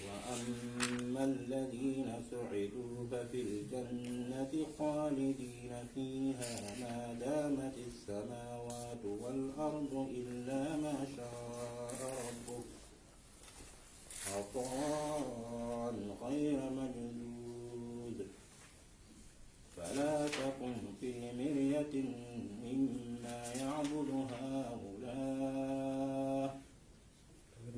وأما الذين سعدوا ففي الجنة خالدين فيها ما دامت السماوات والأرض إلا ما شاء ربك عطاء غير مجدود فلا تكن في مرية مما يعبد هؤلاء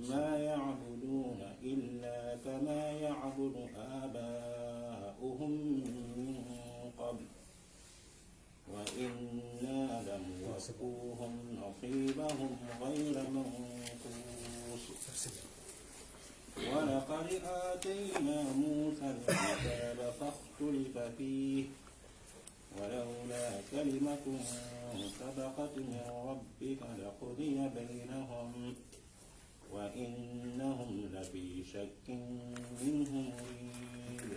ما يعبدون إلا كما يعبد آباؤهم من قبل وإنا لموفوهم نصيبهم غير منقوص ولقد آتينا موسى الكتاب فاختلف فيه ولولا كلمة سبقت من ربك لقضي بينهم وإنهم لفي شك منه مريب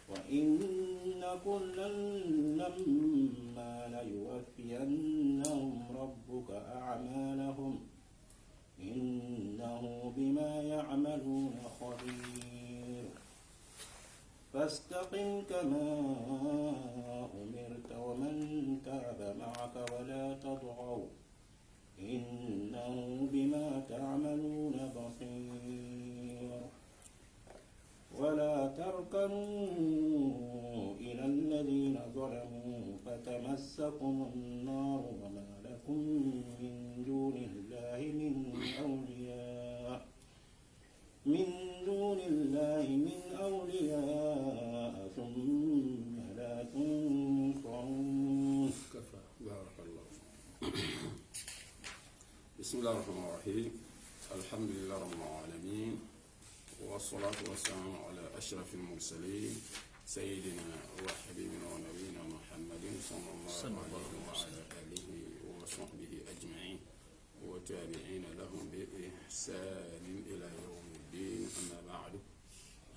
وإن كلا لما ليوفينهم ربك أعمالهم إنه بما يعملون خبير فاستقم كما أمرت ومن تاب معك ولا تطغوا إنه بما تعملون بصير ولا تركنوا إلى الذين ظلموا فتمسكم النار وما لكم من دون الله من أولياء ثم لا تنصرون. كفى. بارك الله. بسم الله الرحمن الرحيم. الحمد لله رب العالمين والصلاة والسلام على أشرف المرسلين سيدنا وحبيبنا ونبينا محمد صلى الله عليه وعلى آله وصحبه أجمعين وتابعين لهم بإحسان إلى يوم الدين. أما بعد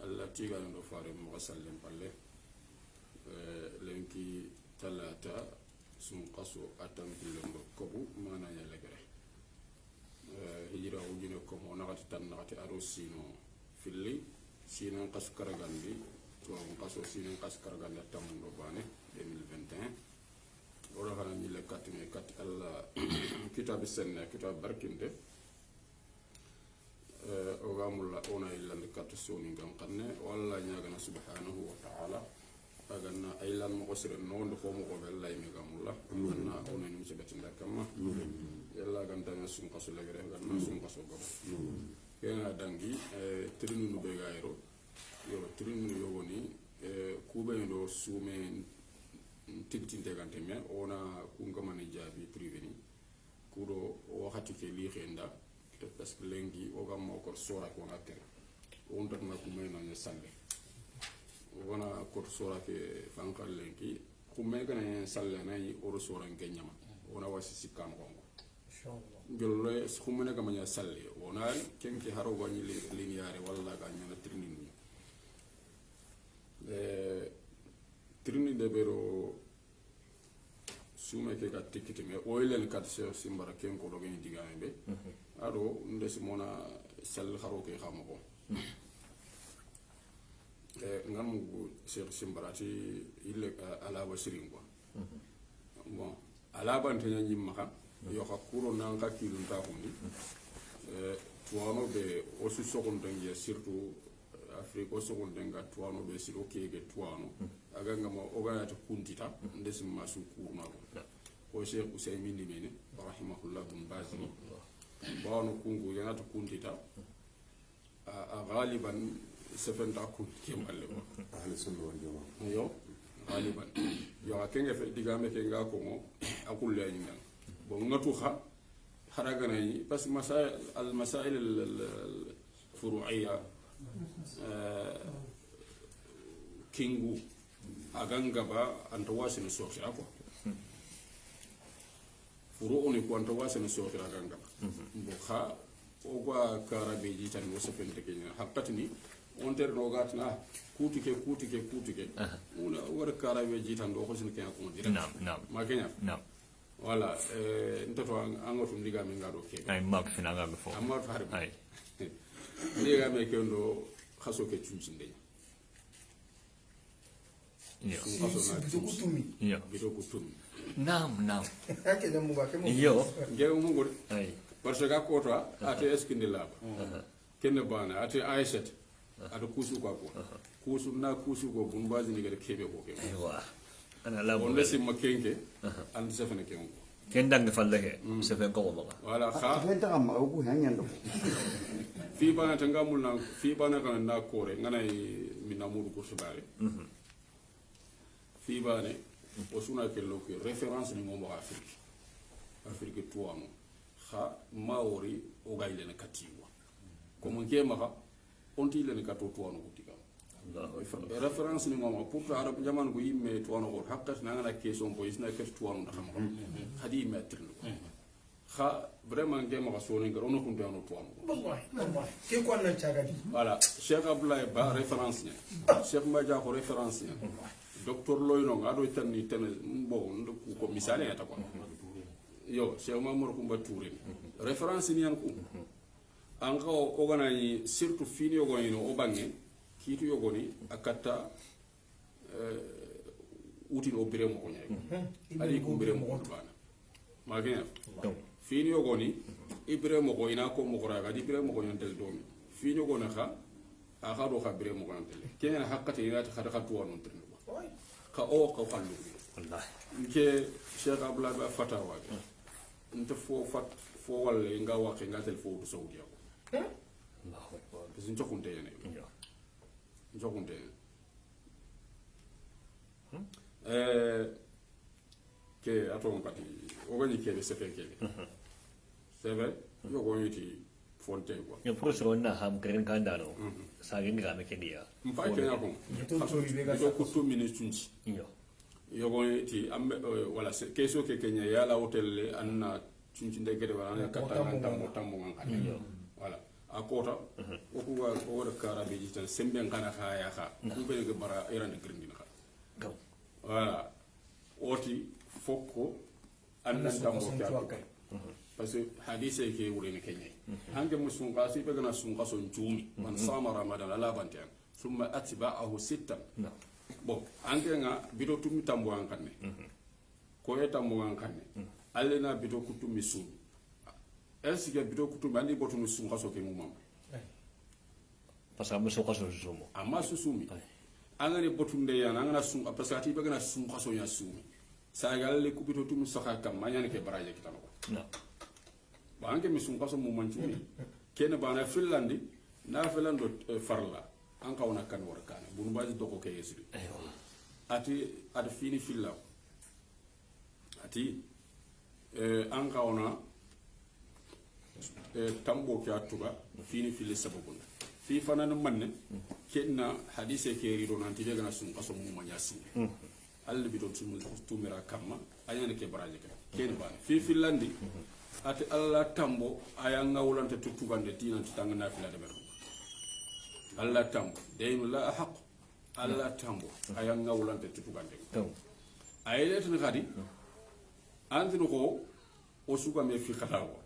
التي قال نفار مغسل بالله لنكي ثلاثة سنقصوا أتم كلهم كبو ما نيلقره hijira wujine ko mo nakati tan nakati aro sino filli sino kas karagandi to kaso sino kas karagandi tamundo bane 2021 wala xana ni le katime kat alla kitab senna kitab barkinde o gamulla ona illa kat soni ngam xanne walla ñagana subhanahu wa ta'ala agana aylan mo xosre non ko mo ko bellay mi gamulla na ona ni ci betinda kama yalla gantana sun kaso lagere ganna sun kaso gobo kena dangi trinu be gairo yo trinu yo woni kube ndo sume tigtinte gante me ona kunga mani jabi privé ni kudo wakati ke li xenda parce que lengi o gam mo ko sora ko na tere on tak na kuma na ne salle wona ko sora ke fankal lengi kuma ga ne salle na yi o sora ngenya ona wasi sikam ko jolle khumene ga manya salli wonari kenki haro gani lineare walla ga nyana training training de bero sume ke ga tikiti me oilen kat se simbara ken ko do gani digame be ado ndesi mona sal haro ke xamako ngam cheikh simbarati ille ala basirin quoi bon ala bante nyim maka yo ka kuro nan ka kilun ta hundi tuano be o su sokon dangi surtout afrique o sokon danga tuano be siro kege tuano aga ngama o ga ta kuntita ndesim masu kurna o cheikh usaymin dimene rahimahullah bin bazi bawno kungu yana ta kuntita a galiban sefenta kun kemalle ahli sunna wal jamaa yo galiban yo akenge fe digame ke nga ko mo akul lay ngal bon ngatu kha haragana yi parce que al masail al furu'iyya kingu aganga ba anta wasina sokhira ko furu'uni ko anta wasina sokhira aganga bo kha o gwa karabe ji tan wo sefente ke hakatini on ter no gatna kutike una war karabe ji tan do ko sin ke ko direct naam ma kenya naam voilà ntato angotu ndiga mi ngado ke ay mak fina nga fo amma faare ay ndiga me kendo khaso ke chunchinde yo yo bito kutumi nam ake jamu ba kemo yo ngeo mungo ay parce que akota ate eskinde laba kende bana ate aishat ate kusu kwa ko kusu ko bumbazi ni gade kebe ko ke aywa ana la on lesi makenke and sefene ke ko kendang falle ke se fen ko mo wala kha fenta kam ma ko hanyando fi bana tanga mulna fi bana kana na kore ngana mina mudu ko subare fi bana o suna ke lo ke référence ni mo afrique tuamo kha maori o gayle na katiwa ko mon ke maka onti le ka to tuano kutika référence ni mo pour arab jaman ko yimme tuano ko hakkat na ngana question bo isna ke tuano na xam hadi mettre kha vraiment ke maka so ni ngaro no kun tuano tuano wallahi ke ko nan chagadi voilà cheikh abdoulaye ba référence ni cheikh madja ko référence ni docteur loyno ngado tanni tan bo ko misale ta ko yo cheikh mamour ko touré référence ni an ko an ko oganayi surtout fini yogoni no o bange kitu yogoni akata utin o bire mo ko nyay ali ko bire mo ko bana magena fini yogoni ibire mo ko ina ko mo ko raga di bire mo ko nyantel domi fini yogona kha akha do kha bire mo ko nyantel kenya hakkati ina ta khata khatu wonon tin ka o ko fallu wallahi ke cheikh abdullah ba fatawa nte fo walle nga waxe nga tel fo saudi ko Allahu akbar bis njokunte yene njokunte ke aton kati o gani ke be sefe ke c'est vrai yo go yiti fonte quoi yo professeur na ham kren kandano sa gin ga me kenia mpa ke na ko to ko to minutes yo yo go yiti ambe wala question ke kenya yala hotel anna cincinde gede wala kata tambo ngani wala akota o ko wa o da karabe jitan sembe ngana khaya kha ko be ge bara irande grindina kha wala oti fokko annan tambo ka parce que hadise ke wure ne kenya hange musun qasi be gana sun qason jumi man sama ramadan ala bantian summa atba'ahu sittan bon hange nga bido tumi tambo an kanne ko e tambo an kanne alena bido kutumi sun est-ce que bido kutumi andi botumi sun qaso ke mumam parce que muso qaso sumo amma susumi angani botunde yana angana sun parce que ati be gana sun qaso ya sumi sa galle ku bido tumi sokha kam manyane ke baraje kitano no ba anke mi sun qaso mumman tumi kene bana finlandi na finlando farla an ka wona kan war kana bunu baji doko ke yesri ati ad fini filla ati an ka wona tambo ke atuba fini fili sababu fi fanan manne kenna hadise ke rido nanti be gana sun qaso mumman yasu alla bi don tumira kamma ayane ke baraje ke ken ba fi finlandi ati alla tambo aya ngawlante tutugande tinanti tangana fila de ber alla tambo deynu la haq alla tambo aya ngawlante tutugande ayele tan khadi andino ko o suga me fi khatawo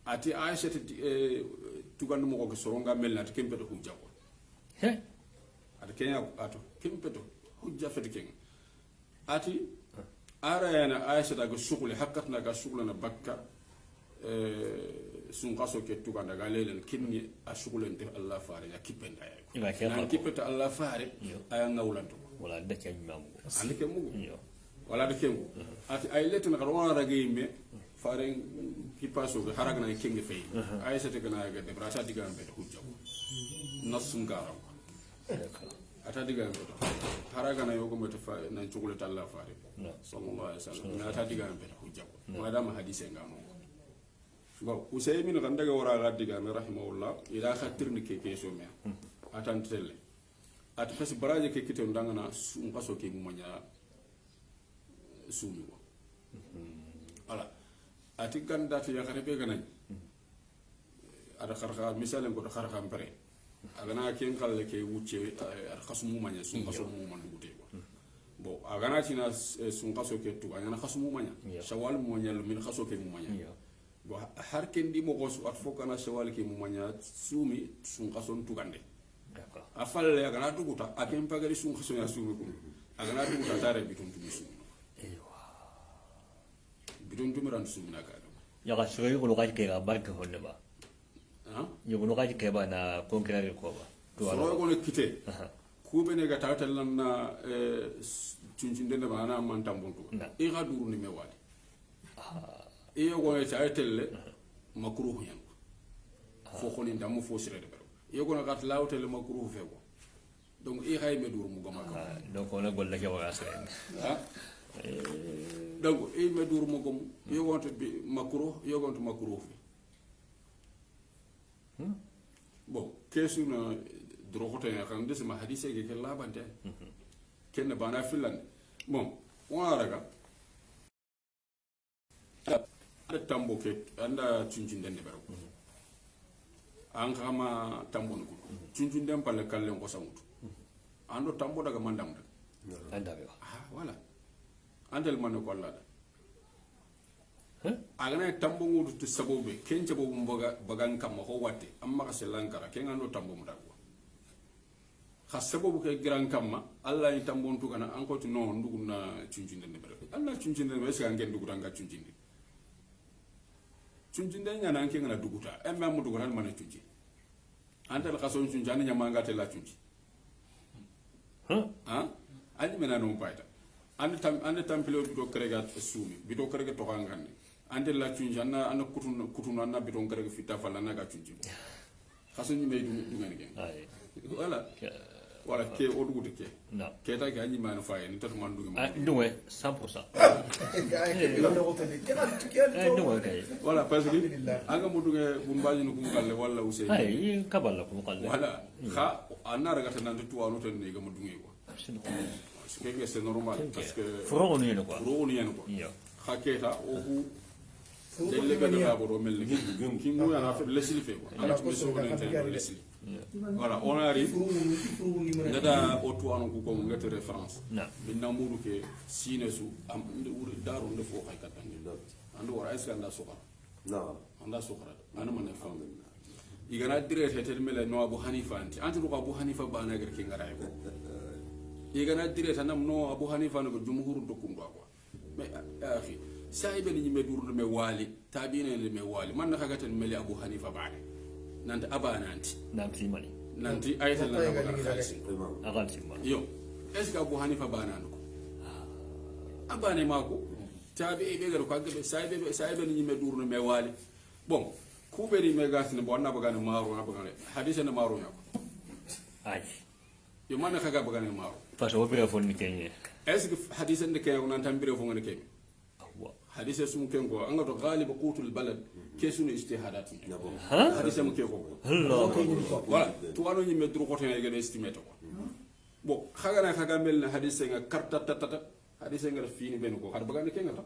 ati aisha tugandu mo ko soronga melnati kempeto hujja ko he ati kenya ato kempeto hujja fete ken ati ara yana aisha daga shuguli hakkatna ga shugulana bakka sun qaso ke tuganda ga lelen kinni a shugulen de Allah faare ya kipenda ya ko kipeta Allah faare aya ngawlanto wala de ken mamu ande ke mugo wala de kengo ati ay letten ga wona raga yimme faare ki paso ga haragna kenge fay aisha te gana ga de brata diga be hujja nasum garam ata diga be haraga na yogo meta fa nan chugule Allah faare sallallahu alaihi wasallam na ata diga be hujja madama hadise ngamo bon usaymin kan daga wara ga diga me rahimahullah ila khatirni ke keso me atan telle at fas baraje ke kito ndangana sun qaso ke mumanya sumi ko ala ati ganda to ya khare be ganani ada kharkha misalen ko kharkha ampere agana ken khalle ke wucce ar khasmu mumanya sun qaso mumman dugute ko bon agana tina sun kaso ke tu agana kaso mu manya shawal mu manya min kaso ke mu manya bo har ken di mo gosu at fokana shawal ke mu manya sumi sun kaso tu gande d'accord afalle agana duguta akem pagari sun kaso ya sumi ko agana duguta tare bitun tu sumi bitun tu miran sumi na ka ya ga shoyi ko lokaci ke ga barka honne ba yo ko lokaci ke ba na konkret ko ba to ala ko ne kite ku be ne ga tatal na cincinde ne bana man tambuntu e ga duru ni me wadi e yo go e taitelle makruh yan fo ko ni ndamu fo sire de baro e go na gat lawtele makruh fe ko donc e hay me duru mu gama ko donc on a golle ke wala sere donc e me duru mu gom yo gonto makruh yo gonto makruh bon kesu na drogoto ya kan desi ma hadise ke labante ken bana filan bon on araga ada tambo ke anda cincin den de baro an kama tambo nugo cincin den palle kallen ko samutu ando tambo daga mandam da anda be wala andel man ko Allah agana tambo ngudu to sabobe ken jabo bagan kam ko watte amma ka selankara ken ando tambo mu dago ha sababu ke gran kamma Allah yi tambo ntu kana an ko to no ndugu na cincinde ne bere Allah cincinde be se ngen dugu tanga cincinde cincinde nyana an ken na duguta e ma mu dugu ran man cinci antal kaso cincande nyama ngate la cinci ani mena no paita ande tampilo bito krega sumi bito krega to kangane ande la cinci anna kutuna anna bito krega fita fala na ga cinci kaso ni me du ngene gen wala ke o dugu ke no ke ta ga ni man fa ni tatu man dugu ah dunwe 100% wala parce que anga mu dugu bu mbaji no ko galle wala usay ay kaballa ko galle wala kha anna raga tan nan tuwa no tan ne ga mu dugu ko c'est normal parce que furo ni no quoi yo kha ke ta o ku delle ga da bo mel ni ki mu yana fa lesili fe ko ala ko so ne tan lesili voilà on arrive nada otuano ko ko ngata référence binna mudu ke sinesu am wuri daru ndefo kay katandi ando wara est-ce anda sokara non anda sokara ana man fam igana direct hetel mele no Abu Hanifa anti ko Abu Hanifa bana gar ke ngara ko igana direct anam no Abu Hanifa no jumhur do kum do ko mais akhi sahibe ni me dur me wali tabine le me wali man ka gatan mele Abu Hanifa bana nanti abana nanti mani nanti ayatal na ko khalsi agalsi ma yo est ce que Abu Hanifa bana ko abane mako tabi be gar ko agbe saybe ni me durno me wali bon ku be ni me gasne bo na bagane maro na bagane hadise na maro nyako ay yo man ka ga bagane maro parce que obira fon ni kenye est ce que hadise ne kenye nan tambire fo ngene kenye hadise sum kengo anga to ghalib qutul balad kesunu ijtihadat hadise mu keko voilà to wano ni me dru ko tan yegene estimate ko bon khaga mel na hadise nga karta tata hadise nga fini ben ko har bagane kenga ta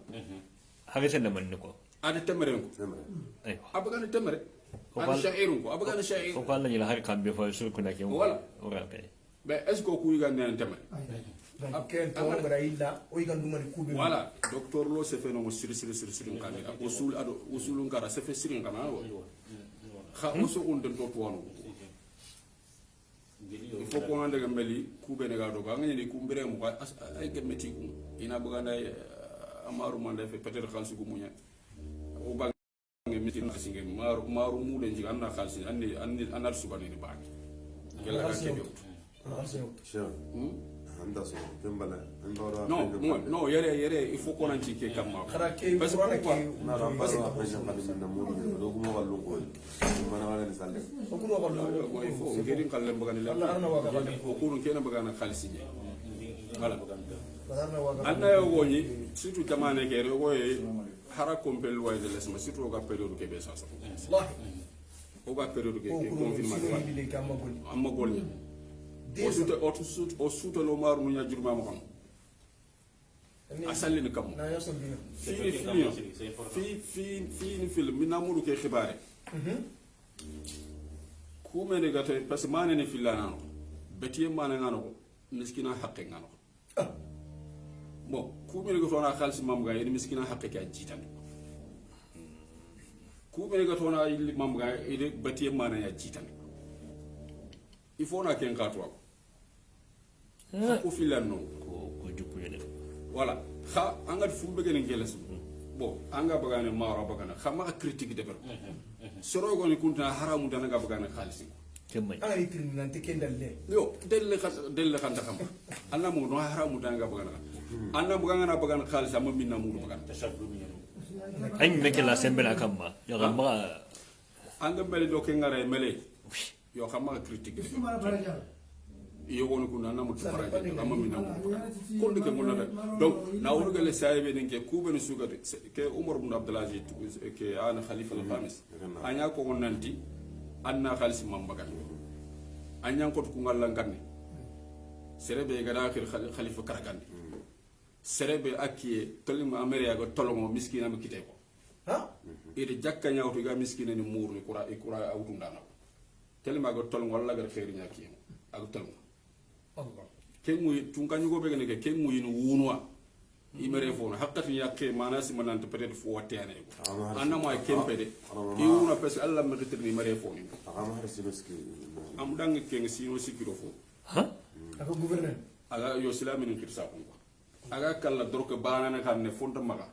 hadise na man ko ada temere ko ay abagane temere ada sha'irun ko abagane sha'ir ko kala ni la har kambe fo sur ko nak yo voilà kay be est ce que ku yiga nan temere ken to ngara illa o yiga nduma ni kube voilà docteur lo se fait no sir kanira usul ngara se fait sirin kana wo kha usul on den to wonu il faut qu'on ande meli kube ne ga do ga ngani ku mbere mu ay gemeti ku ina buga nday amaru manda fe peut-être khalsi ku munya o ba ngemeti na singe maru mu den ji anna khalsi anni anar subani ni baaki gela ga kebe non yere il faut qu'on antique kamma parce o suuta lo maru nu nya jurma mo xam asali ni kam fi ni film mi namudu ke xibaare ku mene gata parce que manene filana no betiye manana ngano miskina haqqe ngano bon ku be ga tona khalsi mam ga yini miskina hakke ka jitan ku be ga tona yili mam ga ide batiye mana ya jitan il faut na ken katwa ko filano ko jukku ne voilà kha anga fu be gene geles bon anga bagane maro bagana kha ma critique de ber soro go ni kunta haramu tan nga bagane khalsi kemay anga ni tribunal te kendalle yo delle kan takam anna mo no haramu tan nga bagana anna bagana bagana khalsi amma minna mu bagana tashabbu min ay meke la sembela kamma yo gamma anga mele do ke ngare mele yo xama critique yo wonu ko nana mo tfara amma minna ko de ke ngona donc na wonu gele saybe den ke ku ben suga ke umar ibn abdulaziz ke ana khalifa al khamis anya ko wonanti anna khalis mambagan anya ko ko ngalla ngane serebe gada akhir khalifa karagandi serebe akiye tolima ameriya go tolongo miskina mi kite ko ha ide jakka nyawto ga miskina ni murni kura awtundana telima go tolongo walla gar khairi nyaki ak tolongo Allah kemu tunkanyu go begene ke kemu yin wunwa imere fo na hakkati yakke manasi manante peut-être fo watene ko anna mo kempede iwuna pes alla ma gitirni mare fo ni ama harsibeski am dang ke ngi sino sikiro fo ha ako gouverneur aga yo islamin kirsa ko aga kala dorko banana kanne fonta maga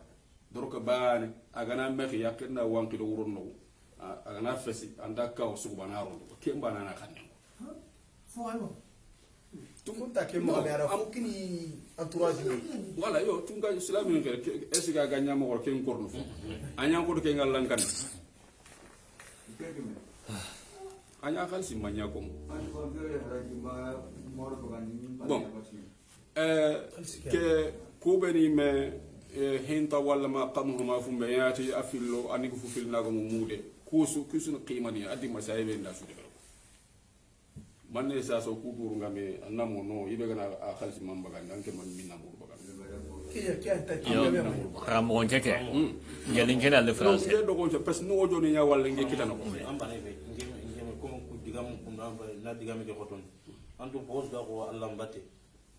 dorko bane aga na mekhi yakna wanki do wuronno aga na fesi anda kaw subhana ro ke banana kanne fo ayo tukunta ke mo ala fo kini entourage ni wala yo tunga islamin ke esiga ganya mo ko ken korno fo anya ko ke ngallan kan anya khalsi manya ko bon ke kubeni me hinta wala ma qamuhuma fumbe yati afillo anigo fu fil nago mude kusu qimani addi masaybe nda su de manne sa so kuburu ngame annamo no ibe gana a khalsi mambaga ndanke man minna mur baga ram on keke yelin kena le france ke do ko parce no joni nya wala nge kitana ko ambane be ngeme ko digam ko na digam ke xoton andu boss da ko allah mbate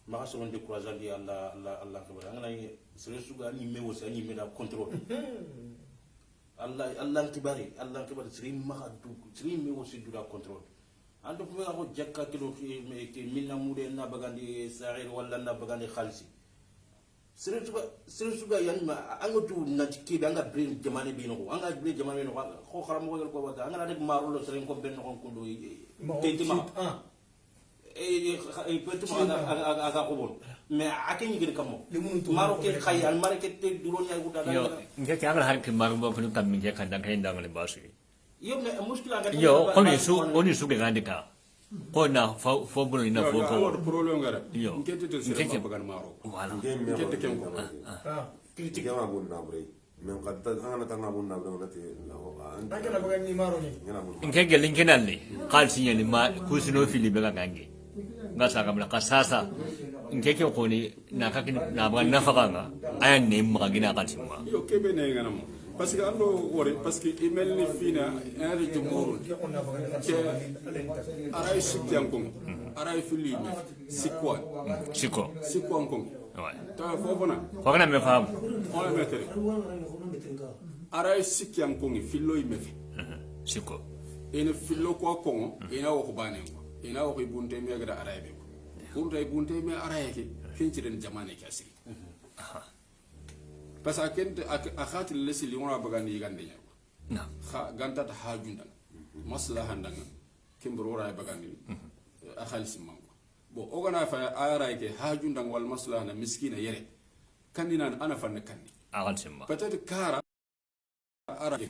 ma so on décourager di allah ko ngana sere suga ni mewo sa ni meda contrôle allah tibari sere ma du sere mewo si du da contrôle andu ko ko jakka kilo ke minna mude na bagandi sa'ir wala na bagandi khalsi sere suga yani ma anga tu na ki anga brain jamane bi no anga brain jamane no ko kharam ko wada anga rek marulo sere ko ben ko ko do tetima peut-être aga ko bon mais akeni gir kamo maro ke khayal mare ke te duron ya guda yo nge ke anga har ke maru bo ko tam mi ke kan dan kay ndangale basu yo me muskila ga yo oni su ke gande ka ko na fo bulu na fo ko problème ngara yo ngete te se bagan maro wala ngete ken ko critique ma bunna bre men qad ana tanga bunna bre ngati anga na bagani maro ni nge gelin kenalli qalsi yani ma kusino fili be gange ngasa kamla kasasa ngeke ko ni na kakini na ba na fakanga ayan ne ma gina katimma yo kebe ne ngana mo parce que ando wore parce que email ni fina ari jumhur ke aray sikyan ko aray fili me sikwa ko ouais ta fofona ko kana me fam on le mettre aray sikyan ko fillo me sikko ene fillo ko ina wo ko bane ko ina wo ko bunte me ga aray be bunte me aray ke kenci den jamane ke asiri parce que kente akhati lesi li wona bagandi gande nya na kha ganta ta hajunda maslaha ndanga kembro wora bagandi akhalisi mango bo ogana fa ayara ke hajunda wal maslaha na miskina yere kandina ana fanne kandi agal simba peut-être kara ara ke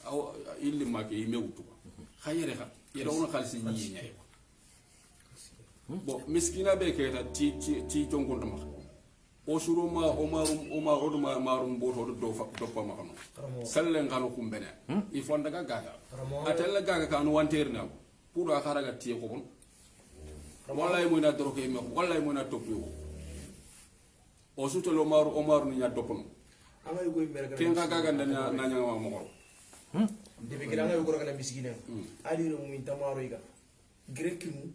aw illi ma ke yimewutu khayere kha yere wona khalisi nyi nyaay bo miskina be ke ta ti jongonto ma o suruma Omar marum boto do pa makano sallen kanu kumbene il faut ndaga gaga atella gaga kanu wanterna pour akara ga tie ko bon wallahi mo na doroke me wallahi mo na topio o suto lo Omar ni nya dopono anga yugo merga ken gaga na nya ma mo de be gira anga yugo kana miskine ali no min tamaro iga grekimu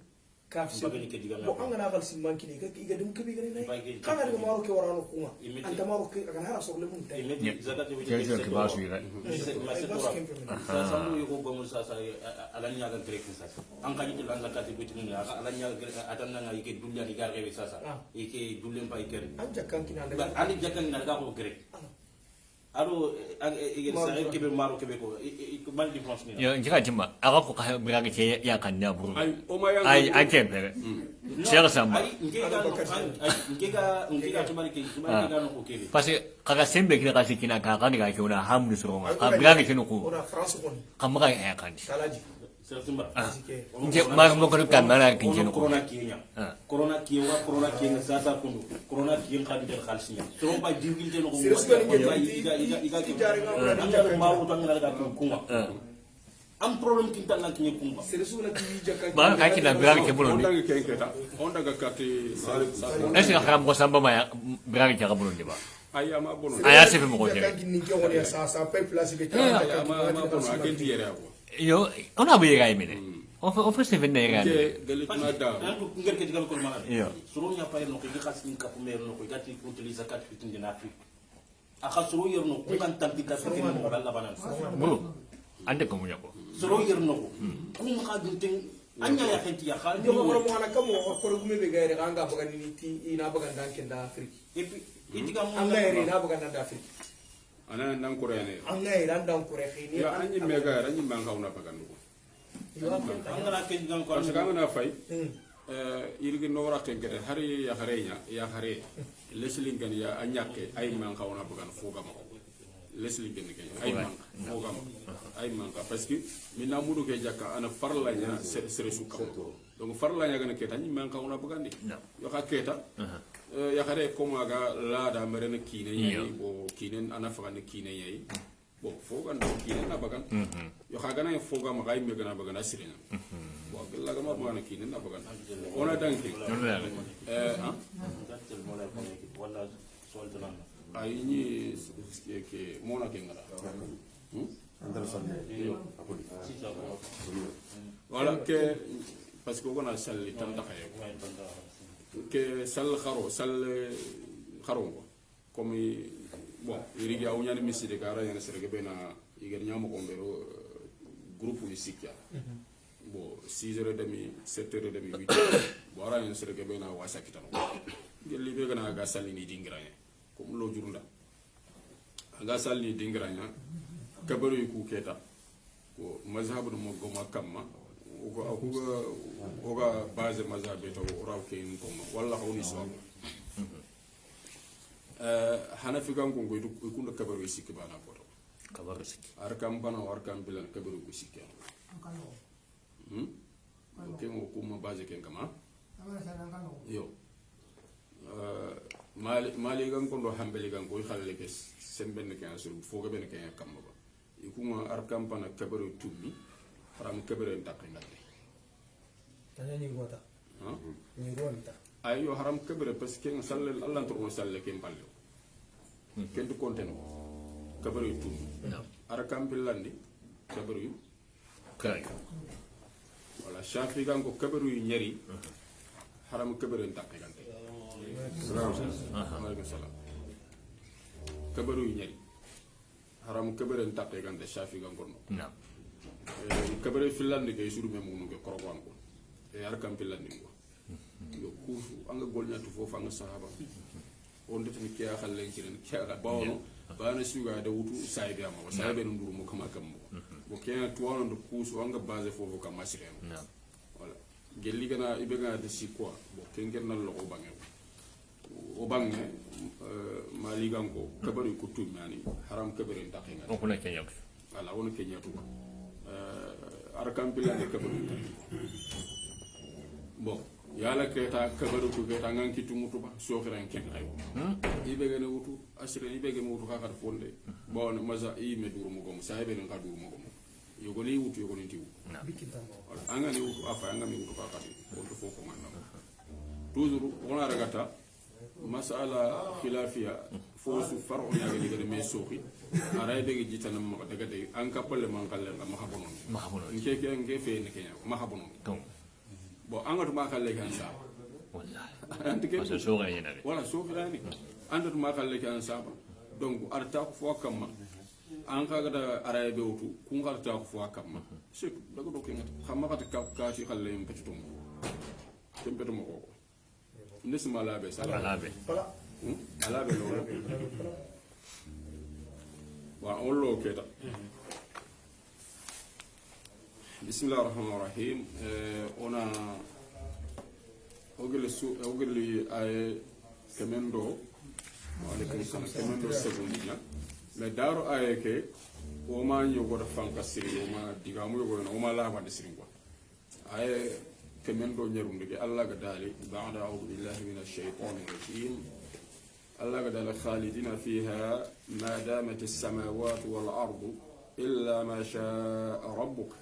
kafsi bagani ke diga bo angana gal simman kini ga iga dum kebi gani nay kana daga maro ke warano kuma anta maro ke aga hara sogle mun tay imeti zakati wi ke basu ira ma se tora sa samu yugo gomu sa alanya ga grek sa an kan yitul an zakati wi tin ya alanya atanna na yake dunya ni garre wi sa yake dulle mbay ker an jakkan kina daga ali jakkan na ga ko grek aro ege sa ke be maro ke be ko mal difference ni yo njika timma aga ko ka braga ke ya kan na buru ay o ma yang ay kempere Cheikh Samba ngega tumari ke no ko kebe parce que kaga sembe kina kasi kina ka kan ga ke una hamdu suronga ka braga ke no ko ora france ko kamaga ya kan salaji Simba nje ma mo ko kan mala ke no ko corona kienya corona kienya sasa kundu corona kien khadi del khalsinya so ba diwil de no ko iga ma wuto ngala ga kuma am problem kin tan kinya kuma serisu na ki jakkan ba ka kina braga ke bulo on ni daga kenketa on daga kati est-ce que xaram ko samba ma braga ke bulo ni ba ay ama bono aya se mo ko jakkan ni ke woni sa pay place be ay ama bono agenti yere ako yo ona bu yega mine o fa se venne yega ke delikna da an ko ngel ke digal ko mala yo suru nya pay no ko gi khas nin ka ko mer no ko gati ko utiliser kat fitin dina fi aka suru yer no ko kan tampi ka fitin mo balla banan bro ande ko mu yako suru yer no ko ko ka gunten anya ya khenti ya khal yo mo mo ana kamo ko gume be gaire anga bagan ni ti ina bagan dan ken da afrique et puis idiga mo anga ere na bagan dan da afrique ana nan ko rene anga ere dan ko re khini ya anyi mega anyi manga una pagandu angala ke diga ko parce que angana fay irgi no wara tenkete hari ya harenya ya hare leslin gan ya anyake ay manga una pagan foga ma leslin gan ke ay manga foga ma ay manga parce que minna mudu ke jakka ana farla nya sere su kam donc farla nya gan ke tan manga una pagan ni yo ka keta ya hare ko maga la da merena kine yi bo kine ana fagan kine yi bo foga ndo kine na bagan yo ka gana foga ma kay me gana bagan asirina bo gella ga ma na kine na bagan ona danki wala soltana ay ni ke mona ke ngara wala ke parce que on a salli tan da kay ke sal kharo comme bon irigi aw nyani miside kara yana serege bena iger nyamo ko mbero groupe ni sikya bo 6h30 7h30 8h bo ara yana serege bena wasa kitano gelli be gana ga salini dingiranya comme lo jurunda ga salini dingiranya kabaru ku keta ko mazhabu mo goma kamma ko ga base mazhabe to raw ke ko walla hawni so hanafi kan ko ngoy ikunda kabaru sikki bana ko kabaru sikki arkam bana warkam bilan kabaru ko sikki ke mo kuma base ken kama yo mali gan ko do hambeli gan ko xalale ke semben ke asur foga ben ke kam ba ikuma arkam bana kabaru tumi haram kabaru takingate tanani gota ni ronta ayo haram kabaru parce que sallal allah to salle ke mballo ken to konteno kabaru tumi arkam bilandi kabaru kay wala shafi gan ko kabaru nyari haram kabaru takingate alaykum salam kabaru nyari haram kabaru takingate shafi gan gorno na kabaru filandi ke suru me munu ke korokwan ko e arkam filandi ko yo kufu anga golnya to fofu anga sahaba on de tan kiya khalle kiren kiya bawno bana suga da wutu saibe ama saibe nduru mo kama kam bo kiya to wono do kusu anga base fofu kama siren wala gelli gana ibega de si quoi bo kengen nan lo bange o bange mali gango kabaru ko tumani haram kabaru takinga on ko na kenya wala wona kenya to arkam pilane kabaru bon yala keta kabaru ko keta nganki tumutu ba sokran ken ay ibe gane wutu asire ibe gane wutu ka fonde bon maza i me duru mo gom sa ibe ngan ka duru mo gom yogoli wutu yogoli tiwu anga ni wutu afa anga mi wutu ka ka ko to foko man toujours wona ragata masala khilafiya fosu far'u ya ga diga me soki aray be jitanam ma daga de an ka palle man kalle ma habonon nke fe ne kenya ma habonon bon angatu ma kalle kan sa wallahi anti ke parce que so ga yana wala so filani andatu ma kalle kan sa donc arta ko fo kamma an kaga da araye be wutu kun arta ko fo kamma c'est daga do kenga xamma kata ka ci xalle yim petit tom tempeto mo ko ndesma la be sala alabe ala be lo wa ollo keta bismillahir rahmanir rahim ona ogli ay kemendo alaykum salam kemendo sebunya me daro ay ke o ma nyogo da fanka siri o ma digamu yogo no o ma la ba de siri quoi ay kemendo nyerum de Allah ga dali ba'da a'udhu billahi minash shaitanir rajim Allah ga dali khalidina fiha ma damat as-samawati wal ardu illa ma sha'a rabbuk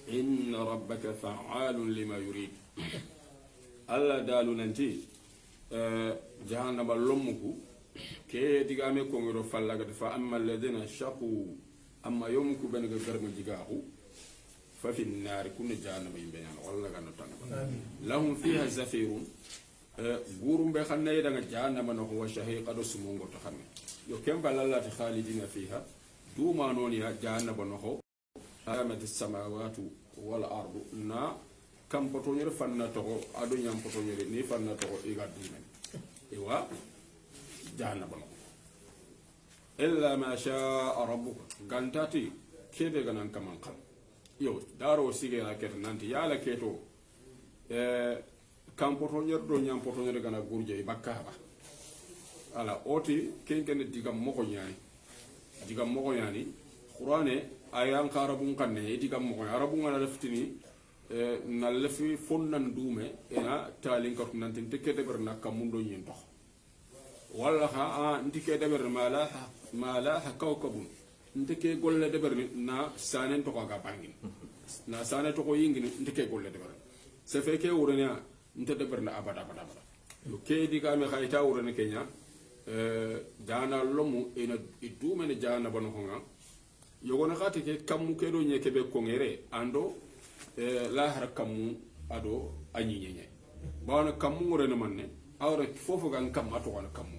inna rabbaka fa'alun lima yurid Allah dalu nanti jahannama lommuku ke digame ko ngiro fallaga fa amma alladhina shaqu amma yomku ben ga garma jigahu fa fi an-nar kun jahannama yimbe yana walla ga tan lahum fiha zafirun gurum be xanne da nga jahannama no wa shahiqatu sumungo to xanne yo kemba lallati khalidina fiha duma non ya jahannama no amat as-samawati wal ardu na kam potonyere fanna to ado nyam potonyere ni fanna to iga dumen ewa jahannama no illa ma sha'a rabbuka gantati kebe ganan kaman kam yo daro sige la ket nanti yala keto kam potonyere do nyam potonyere gana gurje bakka ba ala oti kenkene digam moko nyani qur'ane ayan karabun kanne digam moko arabun ala leftini na lefi fonnan dume ena talin ka nanti teke de berna kamundo nyento walla ha ndike de ber mala ha kawkabun ndike golle de ber na sanen to ga bangin na sanen to ko yingini ndike golle de ber se fe ke wurena nte de ber na abada yo ke diga me khayta wurena kenya dana lomu ena dume ne jana banu honga yogona khati ke kammu ke do nyeke be kongere ando la har kammu ado anyinyenye bawna kammu ngore na manne awra fofu gan kam ato wala kammu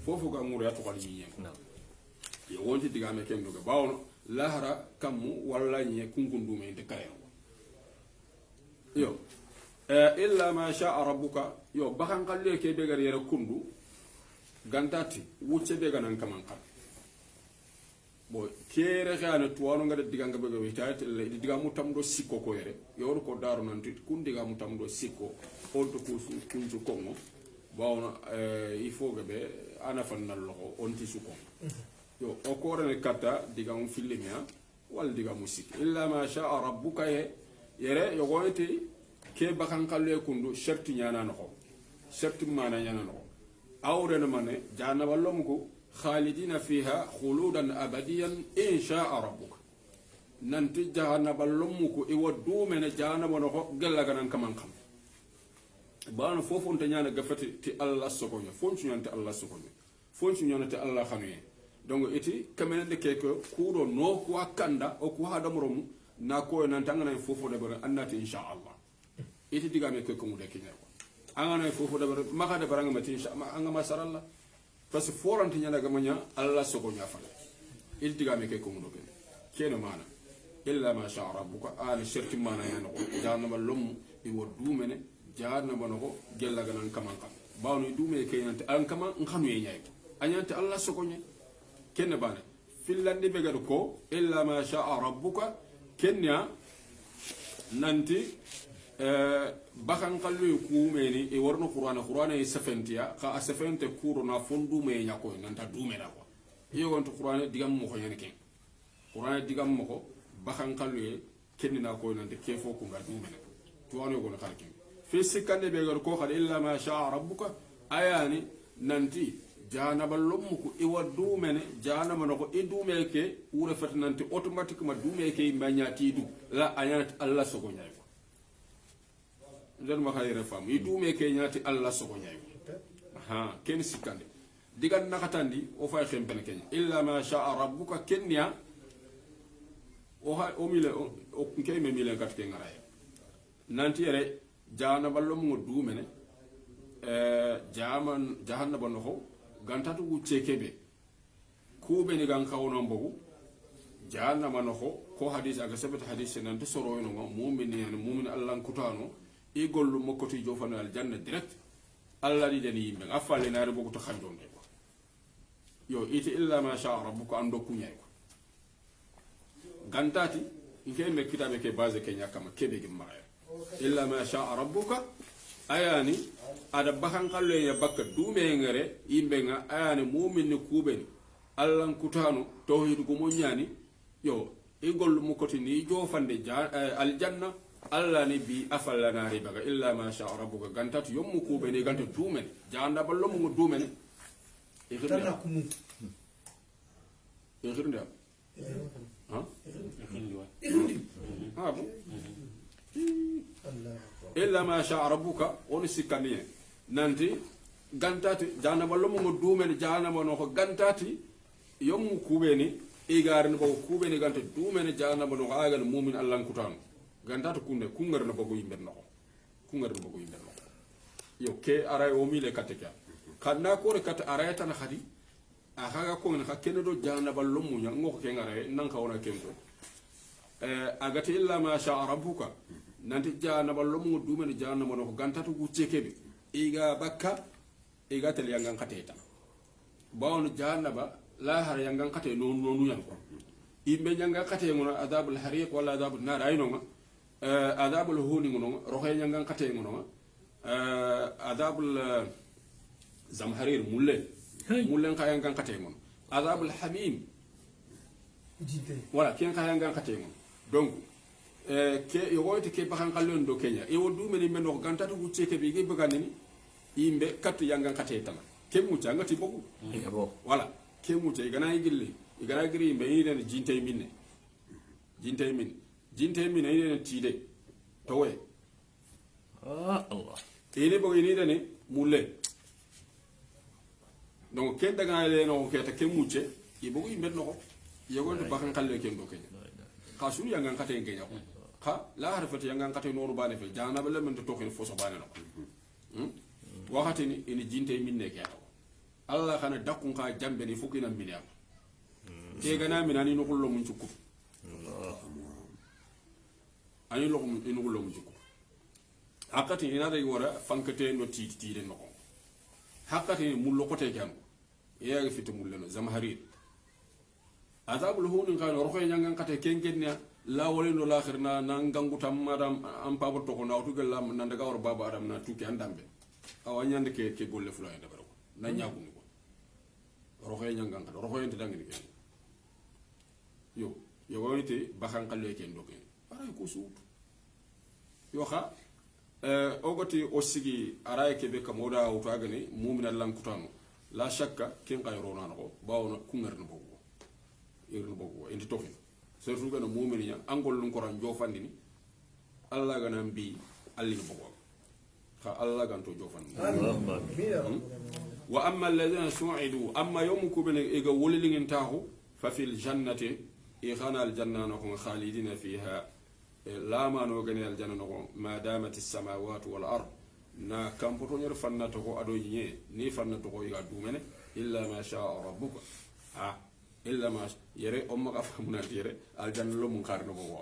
fofu gan ngore ato wala nyenye yo wonti diga me kendo ga bawna la har kammu wala nye kunkundu me de kayo yo illa ma sha'a rabbuka yo bakan kalle ke be gar yere kundu gantati wucce be ganan kaman kam bo kere xana tuwanu nga diga nga bego witaate le diga mutam do sikko ko yere yor ko daru nanti kun diga mutam do sikko olto ko su kunju kongo bawna il faut que be ana fannal lo onti su ko yo o ko rene kata diga um filmia wal diga musik illa ma sha'a rabbuka yere yo goyti ke bakan kalle kundu sharti nyana no sharti mana nyana no awre na mane jana wallom ko خالدين فيها خلودا أبديا إن شاء ربك ننتي جهنم اللمك يودو من جهنم ونخو قال لك كمان كم بان فوفو انت نيانا غفتي تي الله سكوني فونشو نيانتي الله سكوني فونشو نيانتي الله خانوي donc iti kamene de keko kudo no ko akanda o ko hada morom na ko nan tangana fofo de bar annati insha Allah iti digame keko mu de kinero angana fofo de bar maka de baranga mati insha Allah anga masaralla parce que forante nyana gamanya Allah soko nyafal il digame keko mu do ken keno mana illa ma sha rabbuka al shirki mana yana ko janama lum i wodu mene janama no ko gella ganan kaman kam bawno dume keenante an kama nganu yenyay anyante Allah soko nyay kenne bane fillandi be gado ko illa ma sha'a rabbuka kenya nanti bakan kallu kumeni e warno qur'ana e safentiya ka asafente kuro na fondu me nyako nanta dume na ko yogonto qur'ana digam mo ko yani ken qur'ana digam mo ko bakan kallu kenni na ko nante kefo ko ngar dume na to wano go na kalkin fi sikande be gado ko khad illa ma sha'a rabbuka ayani nanti janaba lommuko iwa dumene janaba noko e dumeke wure fatanante automatiquement dumeke mbañati du la anyat Allah sogo ñay ko ndel ma khayre fam e dumeke ñati Allah sogo ñay ko ha ken sikande digan nakatandi o fay xem ben kenya illa ma sha'a rabbuka kenya o ha o mile o kay me mile kat ke ngaray nanti yere jahannaba lomu du mene jahannaba no ho gantatu gu cekebe kube ni gan kawno mbogu jahannama no ho ko hadith aga sabata hadith nan to soro no mu'min yani mu'min allah kutano e gollu mokkoti jofana al janna direct allah di deni yimbe afale naare bogu to xanjonde ko yo ite illa ma sha rabbuka ando kunyay ko gantati ngeme kitabe ke base ke nyakama kebe gi maaya illa ma sha rabbuka ayani ada bakan kalle ya bakka dume ngere yimbe nga ayani mu'min ni kubeni allah kutano tawhid ko mo nyani yo e gollu mokkoti ni jofande aljanna allah ni bi afalla naari baga illa ma sha rabbuka gantatu yommu kube ni ganta dumen janda ballo mu dumen e tanna kumu hirnda ha ha bon illa ma sha rabbuka on sikani nanti gantati janda ballo mu dumen jana mo no ko gantati yommu kube ni igarin bo kube ni ganta dumen jana mo no agal mu'min allah kutano gantata kunde kungar na bago yimbe no yo ke aray o mile kateka kanna ko re kat aray tan khadi a haga ko na hakene do jana ballo mu nya ngoko ke ngare nan ka wona kento agati illa ma sha rabbuka nanti jana ballo mu dumene jana mo no gantata gu cekebe iga bakka iga tel yangan kateta bawon jana ba la har yangan kate nonu yan ko imbe nyanga kate ngona adabul hariq wala adabul nar ayno ma adabul huni ngono roxe ñangan kate ngono adabul zamharir mulle kaya ngan kate ngono adabul hamim wala ken kaya ngan kate ngono donc ke yogoyti ke bakan kallon do kenya e wondu meni men no gantatu gucce ke bi ge bagani imbe kat yangan kate tama ke mu janga ti bogu wala ke mu tay gana yigilli igara giri imbe yiden jintay minne jinte min ayne tide towe Allah ene bo ini dane mulle donc ken daga le no ke ta ke mucce e bo yimbe no yego to bakan kalle ken do kenya khasu yangan kate kenya kha la harfati yangan kate no bane fe jana bele men to ken foso bane no waxati ni ini jinte min ne ke Allah khana dakun ka jambe ni fukina min ya ke gana minani no kullo mun cukku ani lo inu lo mujiko hakati ina da wora fankate no titi de no hakati mullo kote kan ya ga fitu mullo no zamharir azabul hunun kan roxo nyangan kate kenken ne la wole no lakhirna nan gangutam madam am pabo to ko nawtu gella nan daga wor baba adam na tuki andambe awa nyande ke golle fulo en dabaro na nyagu ni ko roxo nyangan kate roxo en dangi ken yo wonite bakan kalle ken do ken aray ko suutu yo xa ogoti o sigi aray kebe kam oda wuto agani mu'mina lankutano la shakka ken kay rona no bawona kungar no bogo irno bogo enti tokin surtout gana mu'min nya angol lu ko ran jofandini alla gana mbi alli bogo xa alla ganto jofandi wa amma alladhina su'idu amma yawmukum bin iga wolilingin tahu fa fil jannati ikhana al jannana hum khalidina fiha لا ما نوغني الجنة ما دامت السماوات والأرض نا كم بطون يرفعنا تقو أدويني ني فنا تقو يقدومني إلا ما شاء ربك إلا ما يري أمك أفهمنا يري الجنة لو منكارنا بوا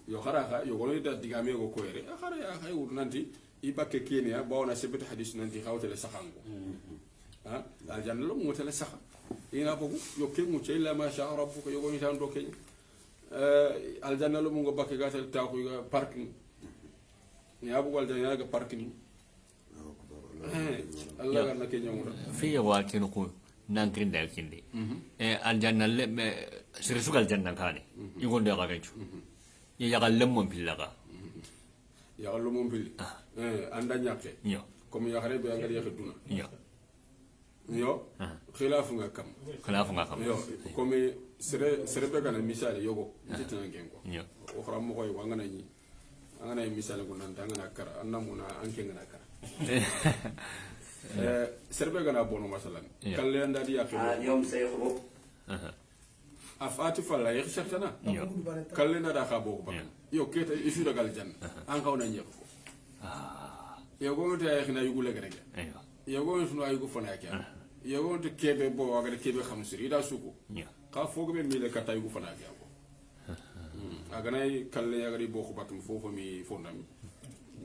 يخرا يقولون إذا دعامي يقول كويري أخرا يا أخي ورنانتي يبقى كينيا باونا سبت حديث نانتي خاوت لسخانو الجنة لو موت لسخا إنا بقول يوكي موت إلا ما شاء ربك يقولون يتان دوكي aljanna lo mo ngo bakke gatel taako ga parking ni abu wal janna ga parking Allah ga nake nyamura fi watin ko nankrin dal kindi aljanna le sirsu aljanna kani igonde ga gachu ya ga lemmon pillaga ya ga lemmon pilli anda nyake yo comme ya xare be nga ya duna yo khilafu nga kam yo comme sere be kana misali yogo titana gengo o khram mo koy wangana ni angana misali ko nan tangana kara annamuna anke ngana kara sere be kana bono masalan kalle anda di yakho yom say khbo afati falla ya shartana Yo. kalle na da khabo ba yo keta isu daga aljanna an kauna nyek ko yo go ta ya khina yugule gare Aywa. yo go sunu ay go fana kya yo go to kebe bo waga de kebe khamsiri da suko Yo. ka fogo be mile kata yugo fana kya ko aganay kalle ya gari bo ko batum fofo mi fondami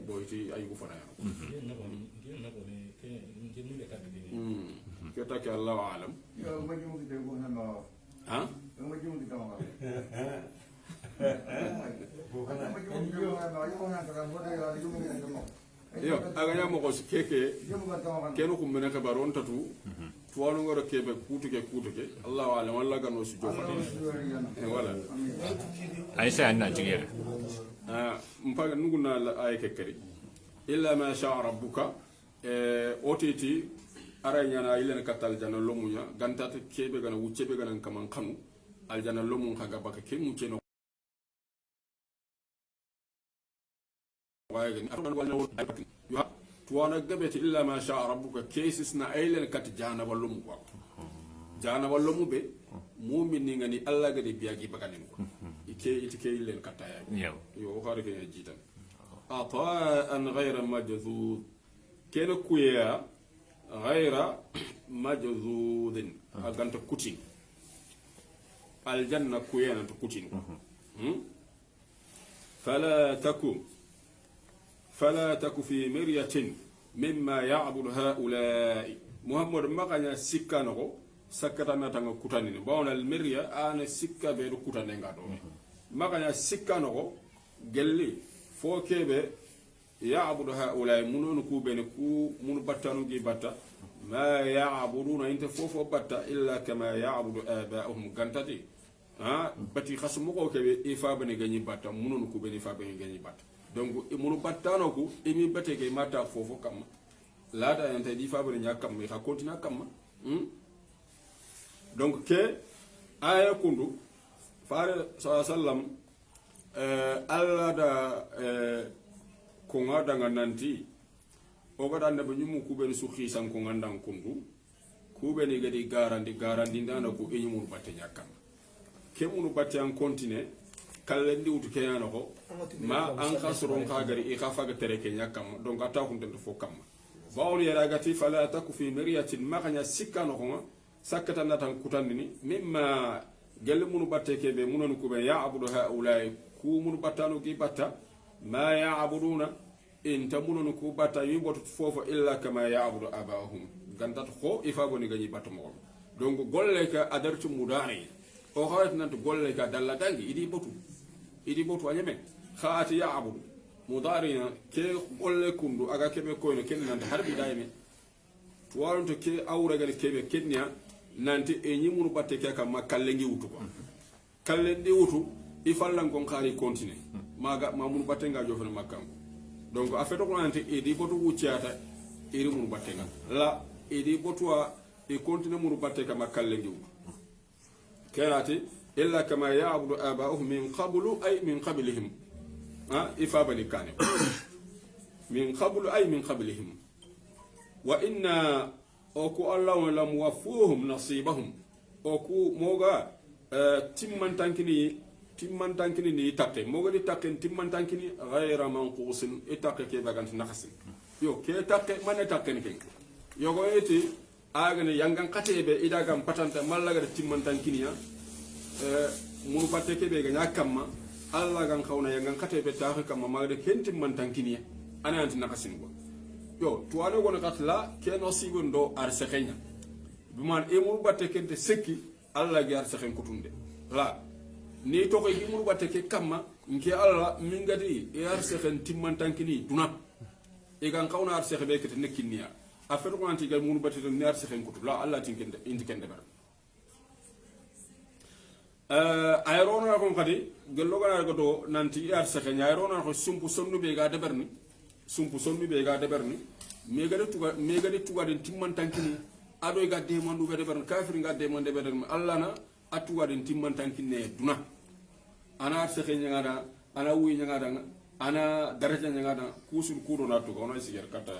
boyti ay go fana keta ke allah alam ha yo aganya mo ko keke kenu kum mena ka baron tatu tuwanu ngoro kebe kutuke allah alam walla gano su jofati wala Aisa anna tigere. mpaga nuguna la ay kekeri illa ma sha rabbuka otiti aranya na ile katal jana lomunya gantata kebe gana wucebe gana kaman kanu aljana lomun kaga baka kemu ceno wagen arman wala yo tuwana gabeti illa ma sha rabbuka kesisna ile kat jana wallum ko jana wallumu be mu'min ngani allah gadi biyagi bakanin ko ite ke ile kataya yo khare ke jitan ata'an ghayra majzud kena kuya ghayra majzudin aganta kutin aljanna kuya na kutin فلا تك في مرية مما يعبد هؤلاء محمد مغنى سكانو سكتنا تنغ كوتانين باون المرية انا سكا بيرو كوتانين غادو مغنى سكانو gelli fo kebe ya'budu haula munun ku ben ku mun battanu gi batta ma ya'buduna inta fofo batta illa kama ya'budu aba'uhum gantati ha bati khasmu ko kebe ifa bani ganyi batta munun ku ben ifa bani ganyi batta donc munu battano ku imi batte ke mata fofo kam la da yanta di fa bani nyakam mi ha kontina kam donc ke aya kundu fare sallam alla da konga daga nanti o gada ne banyumu kubeni su khisan ko ngandan kundu kubeni gadi garandi ndana ko enyumu batte nyakam ke munu batte an continue kallendi utu ke yana ko ma an khasron ka gari e khafa ga tere ke nyakam donc ata ko ndento fo kam bawul yara gati fala taku fi miryatin maganya sikano ko sakata natan kutandini mimma gelle munu batte ke be munonu kube ya abudu haulai ku munu battano gi batta ma ya'buduna in tamununu ku batta yibotu fofo illa kama ya'budu abahum gantat ko ifa boni gani batta mo donc golle ka adartu mudani o xawat nant golle ka dalla dangi idi botu anyame khaati ya'budu mudarina ke golle kundu aga kebe ko ne ken nant harbi dayme to walonto ke awra gani kebe kenya nanti e nyimunu batte ke kam makallengi wutu ko kallendi wutu ifallan kon khari continue maga mamun batenga jofena makam donc afeto ko nanti edi botu wuciata iri mun batenga la edi botwa e continue mun bateka makalle ngiw kerati illa kama ya'budu aba'uhum min qablu ay min qablihim ha ifa bani kane min qablu ay min qablihim wa inna oku allah la muwaffuhum nasibahum oku moga timmantankini ni takke mogodi takke timmantankini ghayra manqusin itakke ke baganti nakhasin yo ke takke mane takke ni ken yo go eti agane yangan katebe idagam patanta mallaga timmantankini ya munu batte ke be ganya kamma alla gan khawna yangan katebe takke kamma magade ken timmantankini ana anti nakhasin go yo to ane gona katla ke no sigondo ar sekhenya biman e munu batte ke de sekki alla gi ar sekhen kutunde la ni to ko yimul batte ke kamma nke alla mingati e ar sekhen timmantankini duna e gan kawna ar sekhe be ke nekkinia afero ko anti gal munu batte ni ar sekhen kutu la alla tinkende indikende bar ayrona ko kadi gello gana ko do nanti ar sekhen ayrona ko sumpu sonnu be ga deberni megade tuga den timmantankini ado ga de mandu ga deberni kafir ga de mande bederni alla na atuwa den timmantankini duna ana ar sekhen ngada ana wuyi ngada ana daraja ngada kusul kudo na to ko na sigar kata